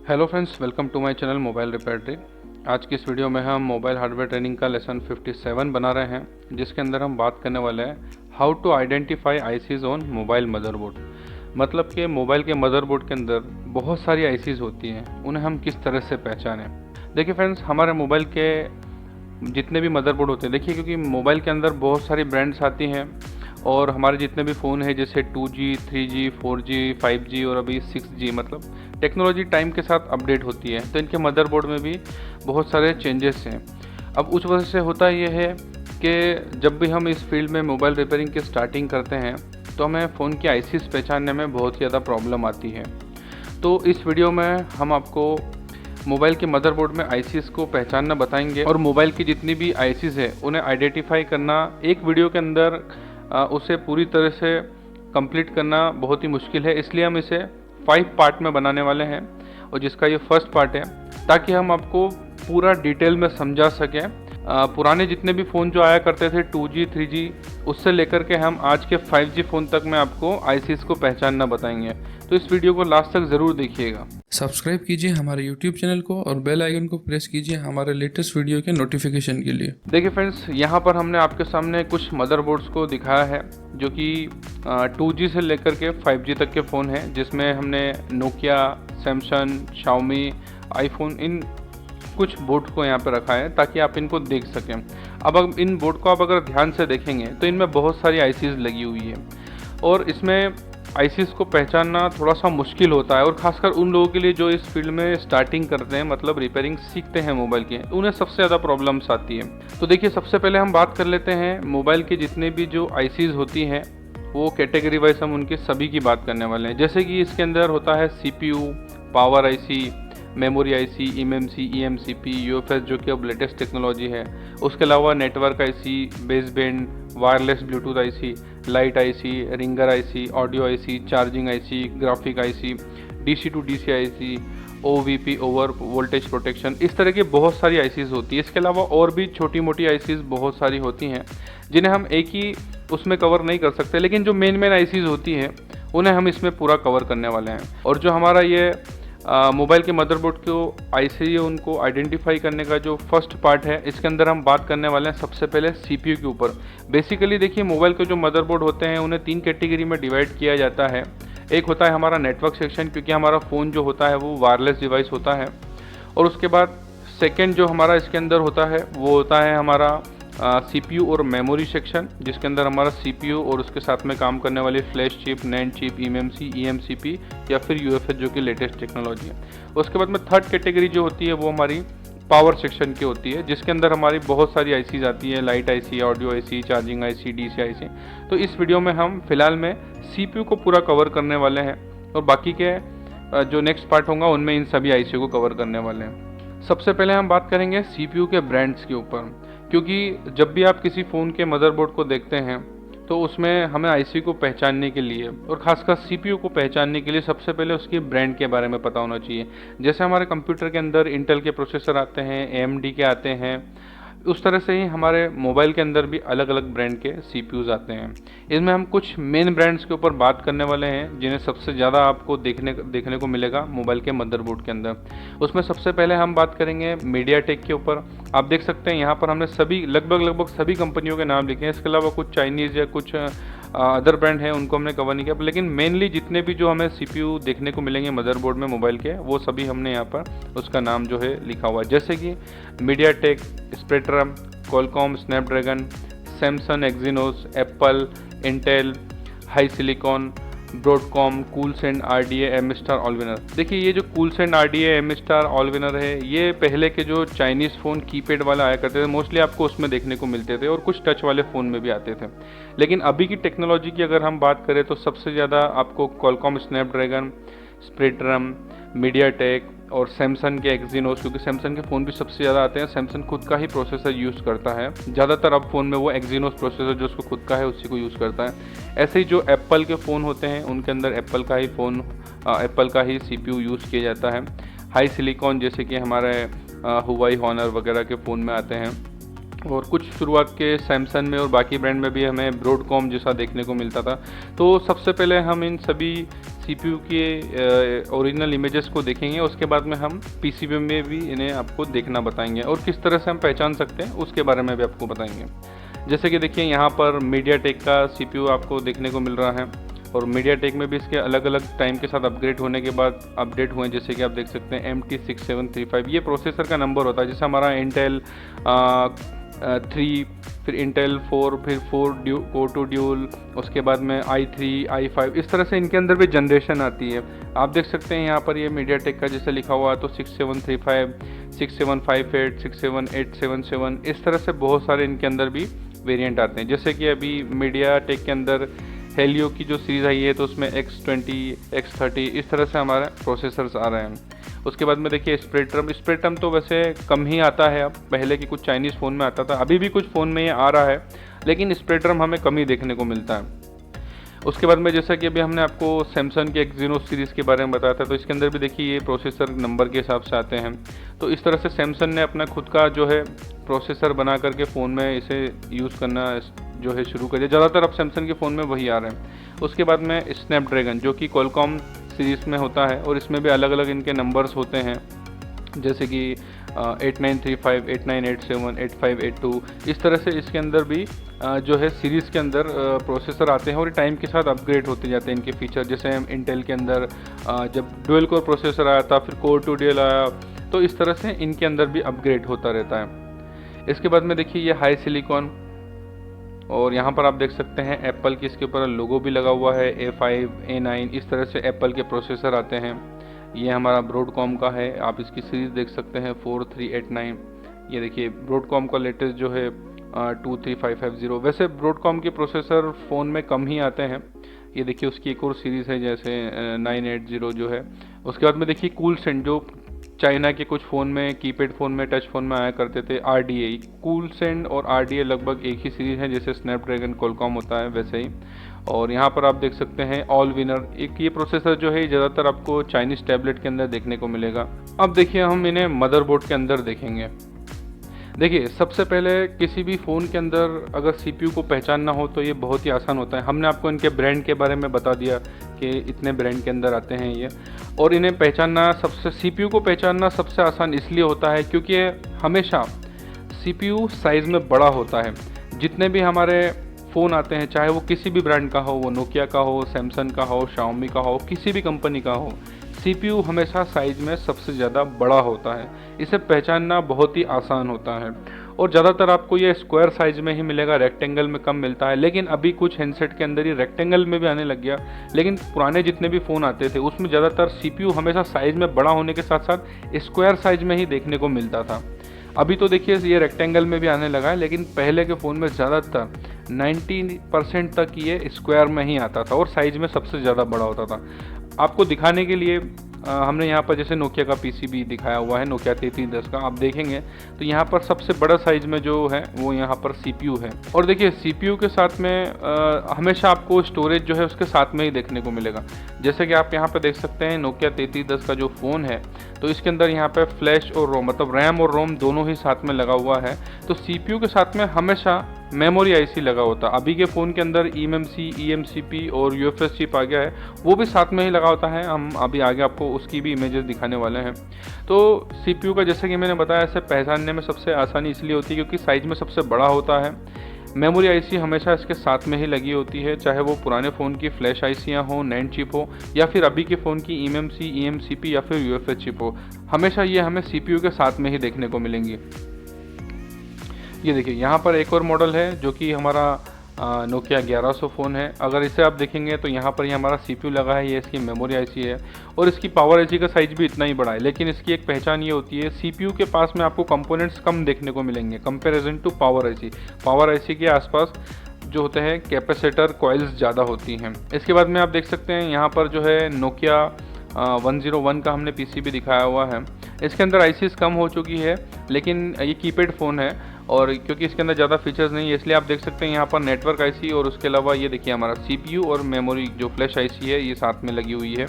Hello friends, welcome to my channel mobile repairing. आज की इस वीडियो में हम मोबाइल हार्डवेयर ट्रेनिंग का लेसन 57 बना रहे हैं, जिसके अंदर हम बात करने वाले हैं how to identify ICs on mobile motherboard. मतलब कि मोबाइल के मदरबोर्ड के अंदर बहुत सारी आईसीज होती हैं, उन्हें हम किस तरह से पहचानें। देखिए फ्रेंड्स, हमारे मोबाइल के जितने भी मदरबोर्ड होते हैं, देखिए क्योंकि मोबाइल के अंदर बहुत सारी ब्रांड्स आती हैं और हमारे जितने भी फ़ोन हैं जैसे 2G, 3G, 4G, 5G और अभी 6G, मतलब टेक्नोलॉजी टाइम के साथ अपडेट होती है, तो इनके मदरबोर्ड में भी बहुत सारे चेंजेस हैं। अब उस वजह से होता ये है कि जब भी हम इस फील्ड में मोबाइल रिपेयरिंग की स्टार्टिंग करते हैं तो हमें फ़ोन की आईसीज पहचानने में बहुत ही ज़्यादा प्रॉब्लम आती है। तो इस वीडियो में हम आपको मोबाइल के मदरबोर्ड में आईसीज को पहचानना बताएंगे और मोबाइल की जितनी भी आईसीज है उन्हें आइडेंटिफाई करना एक वीडियो के अंदर उसे पूरी तरह से कंप्लीट करना बहुत ही मुश्किल है, इसलिए हम इसे 5 पार्ट में बनाने वाले हैं और जिसका ये फर्स्ट पार्ट है, ताकि हम आपको पूरा डिटेल में समझा सकें। पुराने जितने भी फ़ोन जो आया करते थे 2G, 3G, उससे लेकर के हम आज के 5G फ़ोन तक में आपको आईसीज को पहचानना बताएंगे। तो इस वीडियो को लास्ट तक ज़रूर देखिएगा। सब्सक्राइब कीजिए हमारे यूट्यूब चैनल को और बेल आइकन को प्रेस कीजिए हमारे लेटेस्ट वीडियो के नोटिफिकेशन के लिए। देखिए फ्रेंड्स, यहाँ पर हमने आपके सामने कुछ मदरबोर्ड्स को दिखाया है जो कि 2G से लेकर के 5G तक के फ़ोन हैं, जिसमें हमने नोकिया, सैमसंग, शाओमी, आईफोन, इन कुछ बोर्ड को यहाँ पर रखा है ताकि आप इनको देख सकें। अब इन बोर्ड को आप अगर ध्यान से देखेंगे तो इनमें बहुत सारी आईसीज लगी हुई है और इसमें आईसीज को पहचानना थोड़ा सा मुश्किल होता है, और ख़ासकर उन लोगों के लिए जो इस फील्ड में स्टार्टिंग करते हैं, मतलब रिपेयरिंग सीखते हैं मोबाइल के, तो उन्हें सबसे ज़्यादा प्रॉब्लम्स आती है। तो देखिए, सबसे पहले हम बात कर लेते हैं मोबाइल के जितने भी जो आईसीज होती हैं वो कैटेगरी वाइज हम उनके सभी की बात करने वाले हैं। जैसे कि इसके अंदर होता है CPU, power IC, memory IC, MMC, EMCP, UFS जो कि अब लेटेस्ट टेक्नोलॉजी है। उसके अलावा network IC, baseband, wireless bluetooth IC, light IC, ringer IC, audio IC, charging IC, graphic IC, DC to DC IC, OVP, over voltage protection, इस तरह की बहुत सारी आईसीज होती है। इसके अलावा और भी छोटी मोटी आईसीज बहुत सारी होती हैं जिन्हें हम एक ही उसमें कवर नहीं कर सकते, लेकिन जो मेन आईसीज होती हैं उन्हें हम इसमें पूरा कवर करने वाले हैं। और जो हमारा ये मोबाइल के मदरबोर्ड को आईसी उनको आइडेंटिफाई करने का जो फर्स्ट पार्ट है, इसके अंदर हम बात करने वाले हैं सबसे पहले CPU के ऊपर। बेसिकली देखिए, मोबाइल के जो मदरबोर्ड होते हैं उन्हें 3 कैटेगरी में डिवाइड किया जाता है। एक होता है हमारा नेटवर्क सेक्शन, क्योंकि हमारा फ़ोन जो होता है वो वायरलेस डिवाइस होता है। और उसके बाद सेकेंड जो हमारा इसके अंदर होता है वो होता है हमारा CPU और मेमोरी सेक्शन, जिसके अंदर हमारा CPU और उसके साथ में काम करने वाली flash chip, NAND chip, eMMC, EMCP या फिर UFS जो कि लेटेस्ट टेक्नोलॉजी है। उसके बाद में थर्ड कैटेगरी जो होती है वो हमारी पावर सेक्शन की होती है, जिसके अंदर हमारी बहुत सारी आईसीज आती है, light IC, audio IC, charging IC, DC IC. तो इस वीडियो में हम फिलहाल में CPU को पूरा कवर करने वाले हैं और बाकी के जो नेक्स्ट पार्ट होगा उनमें इन सभी आईसी को कवर करने वाले हैं। सबसे पहले हम बात करेंगे CPU के ब्रांड्स के ऊपर, क्योंकि जब भी आप किसी फ़ोन के मदरबोर्ड को देखते हैं तो उसमें हमें आईसी को पहचानने के लिए और ख़ासकर CPU को पहचानने के लिए सबसे पहले उसकी ब्रांड के बारे में पता होना चाहिए। जैसे हमारे कंप्यूटर के अंदर इंटेल के प्रोसेसर आते हैं, AMD के आते हैं, उस तरह से ही हमारे मोबाइल के अंदर भी अलग अलग ब्रांड के CPUs आते हैं। इसमें हम कुछ मेन ब्रांड्स के ऊपर बात करने वाले हैं जिन्हें सबसे ज़्यादा आपको देखने को मिलेगा मोबाइल के मदरबोर्ड के अंदर। उसमें सबसे पहले हम बात करेंगे मीडियाटेक के ऊपर। आप देख सकते हैं यहाँ पर हमने सभी लगभग सभी कंपनियों के नाम लिखे हैं। इसके अलावा कुछ चाइनीज़ या कुछ अदर ब्रांड हैं, उनको हमने कवर नहीं किया, लेकिन मेनली जितने भी जो हमें CPU देखने को मिलेंगे मदरबोर्ड में मोबाइल के, वो सभी हमने यहाँ पर उसका नाम जो है लिखा हुआ है। जैसे कि MediaTek, Spectrum, Qualcomm, Snapdragon, Samsung, Exynos, Apple, Intel, HiSilicon, Broadcom, Coolsand, RDA, MStar, Allwinner. देखिए, ये जो Coolsand, RDA, MStar, Allwinner है, ये पहले के जो चाइनीज़ फ़ोन कीपैड वाला आया करते थे, मोस्टली आपको उसमें देखने को मिलते थे और कुछ टच वाले फ़ोन में भी आते थे। लेकिन अभी की टेक्नोलॉजी की अगर हम बात करें तो सबसे ज़्यादा आपको क्वालकॉम, स्नैपड्रैगन, स्पेक्ट्रम, मीडियाटेक और सैमसंग के एक्जीनोस, क्योंकि सैमसंग के फ़ोन भी सबसे ज़्यादा आते हैं। सैमसंग खुद का ही प्रोसेसर यूज़ करता है ज़्यादातर, अब फ़ोन में वो एक्जीनोस प्रोसेसर जो उसको खुद का है उसी को यूज़ करता है। ऐसे ही जो एप्पल के फ़ोन होते हैं उनके अंदर एप्पल का ही CPU यूज़ किया जाता है। हाई सिलिकॉन जैसे कि हमारे हुवाई, हॉनर वगैरह के फ़ोन में आते हैं, और कुछ शुरुआत के सैमसंग में और बाकी ब्रांड में भी हमें ब्रॉडकॉम जैसा देखने को मिलता था। तो सबसे पहले हम इन सभी CPU के ओरिजिनल इमेजेस को देखेंगे, उसके बाद में हम PCB में भी इन्हें आपको देखना बताएंगे और किस तरह से हम पहचान सकते हैं उसके बारे में भी आपको बताएंगे। जैसे कि देखिए यहाँ पर मीडियाटेक का CPU आपको देखने को मिल रहा है और मीडियाटेक में भी इसके अलग अलग टाइम के साथ अपग्रेड होने के बाद अपडेट हुए, जैसे कि आप देख सकते हैं MT6735। ये प्रोसेसर का नंबर होता है, जैसे हमारा इंटेल 3, फिर इंटेल 4, फिर 4 कोर 2 ड्यूल, उसके बाद में i3 i5, इस तरह से इनके अंदर भी जनरेशन आती है। आप देख सकते हैं यहाँ पर ये मीडियाटेक का जैसे लिखा हुआ है तो 6735, 6758, 67877, इस तरह से बहुत सारे इनके अंदर भी वेरिएंट आते हैं। जैसे कि अभी मीडियाटेक के अंदर हेलियो की जो सीरीज़ आई है तो उसमें X20, X30 इस तरह से हमारे प्रोसेसर्स आ रहे हैं। उसके बाद में देखिए स्प्रेट्रम तो वैसे कम ही आता है, अब पहले की कुछ चाइनीज़ फ़ोन में आता था, अभी भी कुछ फ़ोन में ये आ रहा है, लेकिन स्प्रेट्रम हमें कम ही देखने को मिलता है। उसके बाद में जैसा कि अभी हमने आपको सैमसंग के एक्जीनोस सीरीज़ के बारे में बताया था, तो इसके अंदर भी देखिए ये प्रोसेसर नंबर के हिसाब से आते हैं। तो इस तरह से सैमसंग ने अपना खुद का जो है प्रोसेसर बना करके फ़ोन में इसे यूज़ करना जो है शुरू कर दिया। ज़्यादातर अब सैमसंग के फ़ोन में वही आ रहे हैं। उसके बाद में स्नैपड्रैगन जो कि क्वालकॉम सीरीज़ में होता है और इसमें भी अलग अलग इनके नंबर्स होते हैं, जैसे कि 8935, 8987, 8582, इस तरह से इसके अंदर भी जो है सीरीज़ के अंदर प्रोसेसर आते हैं और टाइम के साथ अपग्रेड होते जाते हैं इनके फीचर। जैसे इंटेल के अंदर जब डुअल कोर प्रोसेसर आया था, फिर कोर 2 ड्यूल आया, तो इस तरह से इनके अंदर भी अपग्रेड होता रहता है। इसके बाद में देखिए ये हाई सिलिकॉन, और यहाँ पर आप देख सकते हैं एप्पल की इसके ऊपर लोगो भी लगा हुआ है, A5, A9, इस तरह से एप्पल के प्रोसेसर आते हैं। ये हमारा ब्रॉडकॉम का है, आप इसकी सीरीज़ देख सकते हैं 4389। ये देखिए ब्रॉडकॉम का लेटेस्ट जो है 23550। वैसे ब्रॉडकॉम के प्रोसेसर फ़ोन में कम ही आते हैं। ये देखिए उसकी एक और सीरीज़ है जैसे 980 जो है। उसके बाद में देखिए कूलसेंट जो चाइना के कुछ फ़ोन में, कीपैड फ़ोन में, टच फ़ोन में आया करते थे, RDA। कूलसेंट और RDA लगभग एक ही सीरीज़ है, जैसे स्नैपड्रैगन क्वालकॉम होता है वैसे ही। और यहाँ पर आप देख सकते हैं ऑल विनर, एक ये प्रोसेसर जो है ज़्यादातर आपको चाइनीज़ टैबलेट के अंदर देखने को मिलेगा। अब देखिए हम इन्हें मदरबोर्ड के अंदर देखेंगे। देखिए सबसे पहले किसी भी फ़ोन के अंदर अगर CPU को पहचानना हो तो ये बहुत ही आसान होता है। हमने आपको इनके ब्रांड के बारे में बता दिया कि इतने ब्रांड के अंदर आते हैं ये, और इन्हें पहचानना CPU को पहचानना सबसे आसान इसलिए होता है क्योंकि हमेशा CPU साइज़ में बड़ा होता है। जितने भी हमारे फ़ोन आते हैं, चाहे वो किसी भी ब्रांड का हो, वो नोकिया का हो, सैमसंग का हो, शाओमी का हो, किसी भी कंपनी का हो, CPU हमेशा साइज़ में सबसे ज़्यादा बड़ा होता है। इसे पहचानना बहुत ही आसान होता है और ज़्यादातर आपको ये स्क्वायर साइज़ में ही मिलेगा, रेक्टेंगल में कम मिलता है। लेकिन अभी कुछ हैंडसेट के अंदर ही रेक्टेंगल में भी आने लग गया, लेकिन पुराने जितने भी फ़ोन आते थे उसमें ज़्यादातर CPU हमेशा साइज़ में बड़ा होने के साथ साथ स्क्वायर साइज़ में ही देखने को मिलता था। अभी तो देखिए ये रेक्टेंगल में भी आने लगा है, लेकिन पहले के फ़ोन में ज़्यादातर 90% तक ये स्क्वायर में ही आता था और साइज़ में सबसे ज़्यादा बड़ा होता था। आपको दिखाने के लिए हमने यहाँ पर जैसे नोकिया का PCB दिखाया हुआ है, नोकिया 3310 का। आप देखेंगे तो यहाँ पर सबसे बड़ा साइज़ में जो है वो यहाँ पर CPU है। और देखिए CPU के साथ में हमेशा आपको स्टोरेज जो है उसके साथ में ही देखने को मिलेगा। जैसे कि आप यहाँ पर देख सकते हैं नोकिया 3310 का जो फ़ोन है तो इसके अंदर यहाँ पर फ्लैश और रोम, मतलब रैम और रोम दोनों ही साथ में लगा हुआ है। तो CPU के साथ में हमेशा मेमोरी IC लगा होता है। अभी के फ़ोन के अंदर eMMC, eMCP और UFS चिप आ गया है, वो भी साथ में ही लगा होता है। हम अभी आगे आपको उसकी भी इमेजेस दिखाने वाले हैं। तो CPU का जैसे कि मैंने बताया, इसे पहचानने में सबसे आसानी इसलिए होती है क्योंकि साइज़ में सबसे बड़ा होता है। मेमोरी IC हमेशा इसके साथ में ही लगी होती है, चाहे वो पुराने फ़ोन की फ्लैश ICयाँ हो, नैंड चिप हो, या फिर अभी के फ़ोन की eMMC, eMCP या फिर UFS चिप हो। हमेशा ये हमें CPU के साथ में ही देखने को मिलेंगी। ये देखिए यहाँ पर एक और मॉडल है जो कि हमारा नोकिया 1100 फ़ोन है। अगर इसे आप देखेंगे तो यहाँ पर ही हमारा CPU लगा है, ये इसकी मेमोरी IC है और इसकी पावर IC का साइज़ भी इतना ही बड़ा है। लेकिन इसकी एक पहचान ये होती है, CPU के पास में आपको कंपोनेंट्स कम देखने को मिलेंगे comparison to power IC। Power IC के आसपास जो होते हैं कैपेसिटर कॉइल्स ज़्यादा होती हैं। इसके बाद में आप देख सकते हैं यहाँ पर जो है नोकिया 101 का हमने PCB दिखाया हुआ है। इसके अंदर ICs कम हो चुकी है, लेकिन ये कीपैड फ़ोन है और क्योंकि इसके अंदर ज़्यादा फीचर्स नहीं है इसलिए आप देख सकते हैं यहाँ पर नेटवर्क IC और उसके अलावा ये देखिए हमारा CPU और मेमोरी जो फ्लैश IC है ये साथ में लगी हुई है।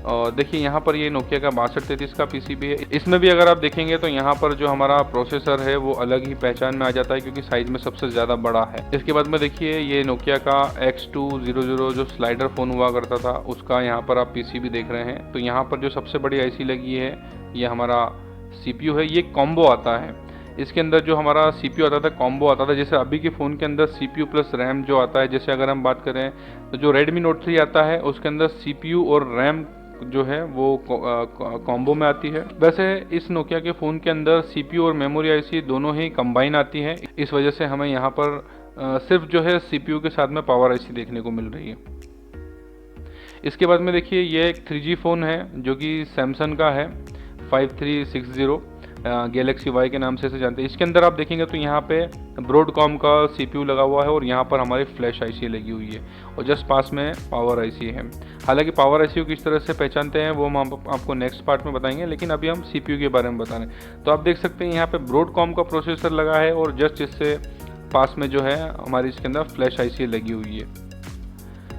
और देखिए यहाँ पर ये नोकिया का 6233 का पीसीबी है। इसमें भी अगर आप देखेंगे तो यहाँ पर जो हमारा प्रोसेसर है वो अलग ही पहचान में आ जाता है, क्योंकि साइज में सबसे ज़्यादा बड़ा है। इसके बाद में देखिए ये नोकिया का X200 जो स्लाइडर फ़ोन हुआ करता था उसका यहाँ पर आप पीसीबी देख रहे हैं। तो यहाँ पर जो सबसे बड़ी आईसी लगी है ये हमारा CPU है। ये कॉम्बो आता है, इसके अंदर जो हमारा CPU आता था कॉम्बो आता था। जैसे अभी के फ़ोन के अंदर CPU प्लस रैम जो आता है, जैसे अगर हम बात करें तो जो Redmi Note 3 आता है उसके अंदर CPU और रैम जो है वो कॉम्बो में आती है। वैसे इस नोकिया के फ़ोन के अंदर CPU और मेमोरी आईसी दोनों ही कंबाइन आती है। इस वजह से हमें यहाँ पर सिर्फ जो है CPU के साथ में पावर आईसी देखने को मिल रही है। इसके बाद में देखिए ये एक 3G फ़ोन है जो कि सैमसंग का है, 5360 गैलेक्सी वाई के नाम से इसे जानते हैं। इसके अंदर आप देखेंगे तो यहाँ पे ब्रॉडकॉम का CPU लगा हुआ है और यहाँ पर हमारी फ्लैश आईसी लगी हुई है और जस्ट पास में पावर आईसी है। हालांकि पावर आईसी को किस तरह से पहचानते हैं वो हम आपको नेक्स्ट पार्ट में बताएंगे, लेकिन अभी हम CPU के बारे में बता रहे हैं। तो आप देख सकते हैं यहाँ पे ब्रॉडकॉम का प्रोसेसर लगा है और जस्ट इससे पास में जो है हमारी इसके अंदर फ्लैश आईसी लगी हुई है।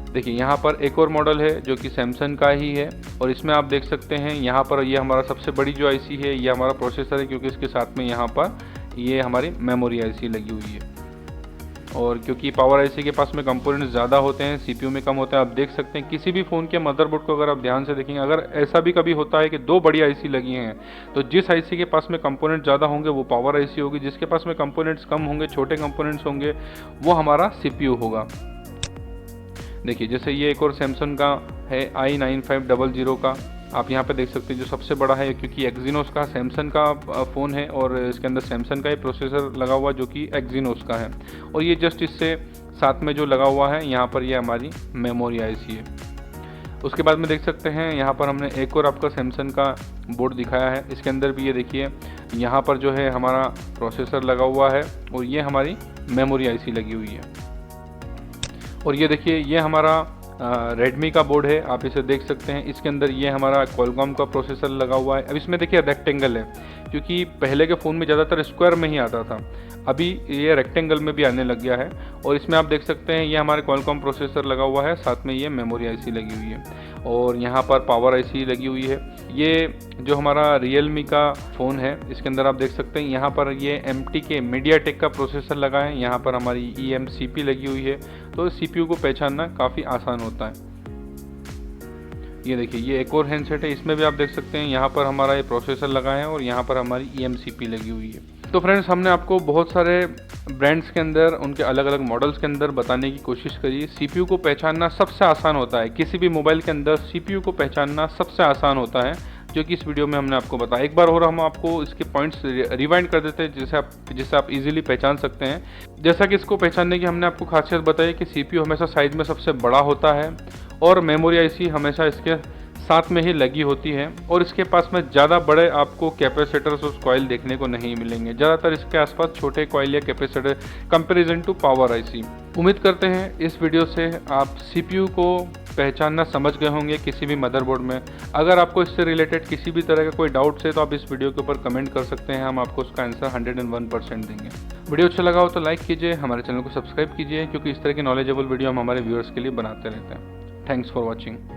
देखिए यहाँ पर एक और मॉडल है जो कि सैमसंग का ही है और इसमें आप देख सकते हैं यहाँ पर ये हमारा सबसे बड़ी जो आईसी है ये हमारा प्रोसेसर है, क्योंकि इसके साथ में यहाँ पर ये हमारी मेमोरी आईसी लगी हुई है। और क्योंकि पावर आईसी के पास में कंपोनेंट्स ज़्यादा होते हैं, CPU में कम होता है। आप देख सकते हैं किसी भी फ़ोन के मदरबोर्ड को अगर आप ध्यान से देखेंगे, अगर ऐसा भी कभी होता है कि दो बड़ी आईसी लगी हैं तो जिस आईसी के पास में कंपोनेंट ज़्यादा होंगे वो पावर आईसी होगी, जिसके पास में कंपोनेंट्स कम होंगे, छोटे कंपोनेंट्स होंगे, वो हमारा CPU होगा। देखिए जैसे ये एक और सैमसंग का है i9500 का, आप यहाँ पे देख सकते हैं जो सबसे बड़ा है, क्योंकि एक्जीनोस का सैमसंग का फ़ोन है और इसके अंदर सैमसंग का ही प्रोसेसर लगा हुआ जो कि एक्जीनोस का है। और ये जस्ट इससे साथ में जो लगा हुआ है यहाँ पर ये हमारी मेमोरी आईसी है। उसके बाद में देख सकते हैं यहाँ पर हमने एक और आपका सैमसंग का बोर्ड दिखाया है। इसके अंदर भी ये देखिए यहाँ पर जो है हमारा प्रोसेसर लगा हुआ है और ये हमारी मेमोरी आईसी लगी हुई है। और ये देखिए ये हमारा रेडमी का बोर्ड है, आप इसे देख सकते हैं। इसके अंदर ये हमारा क्वालकॉम का प्रोसेसर लगा हुआ है। अब इसमें देखिए रेक्टेंगल है, क्योंकि पहले के फ़ोन में ज़्यादातर स्क्वायर में ही आता था, अभी ये रेक्टेंगल में भी आने लग गया है। और इसमें आप देख सकते हैं ये हमारे क्वालकॉम प्रोसेसर लगा हुआ है, साथ में ये मेमोरी आईसी लगी हुई है और यहाँ पर पावर आईसी लगी हुई है। ये जो हमारा रियलमी का फ़ोन है इसके अंदर आप देख सकते हैं यहाँ पर ये MTK मीडियाटेक का प्रोसेसर लगा है, यहाँ पर हमारी eMCP लगी हुई है। तो CPU को पहचानना काफ़ी आसान होता है। ये देखिए ये एक और हैंडसेट है, इसमें भी आप देख सकते हैं यहाँ पर हमारा ये प्रोसेसर लगा है और यहाँ पर हमारी eMCP लगी हुई है। तो फ्रेंड्स हमने आपको बहुत सारे ब्रांड्स के अंदर उनके अलग अलग मॉडल्स के अंदर बताने की कोशिश करी। CPU को पहचानना सबसे आसान होता है, किसी भी मोबाइल के अंदर CPU को पहचानना सबसे आसान होता है, जो कि इस वीडियो में हमने आपको बताया। एक बार और हम आपको इसके पॉइंट्स रिवाइंड कर देते हैं जिससे आप इजीली पहचान सकते हैं। जैसा कि इसको पहचानने की हमने आपको खासियत बताई कि CPU हमेशा साइज में सबसे बड़ा होता है और मेमोरी आईसी हमेशा इसके साथ में ही लगी होती है और इसके पास में ज़्यादा बड़े आपको कैपेसिटर्स और कॉइल देखने को नहीं मिलेंगे। ज़्यादातर इसके आसपास छोटे कॉइल या capacitor comparison to power IC. उम्मीद करते हैं इस वीडियो से आप CPU को पहचानना समझ गए होंगे किसी भी मदरबोर्ड में। अगर आपको इससे रिलेटेड किसी भी तरह का कोई डाउट्स है तो आप इस वीडियो के ऊपर कमेंट कर सकते हैं, हम आपको उसका आंसर 101% देंगे। वीडियो अच्छा लगा हो तो लाइक कीजिए, हमारे चैनल को सब्सक्राइब कीजिए, क्योंकि इस तरह की नॉलेजेबल वीडियो हम हमारे व्यूअर्स के लिए बनाते रहते हैं। Thanks for watching.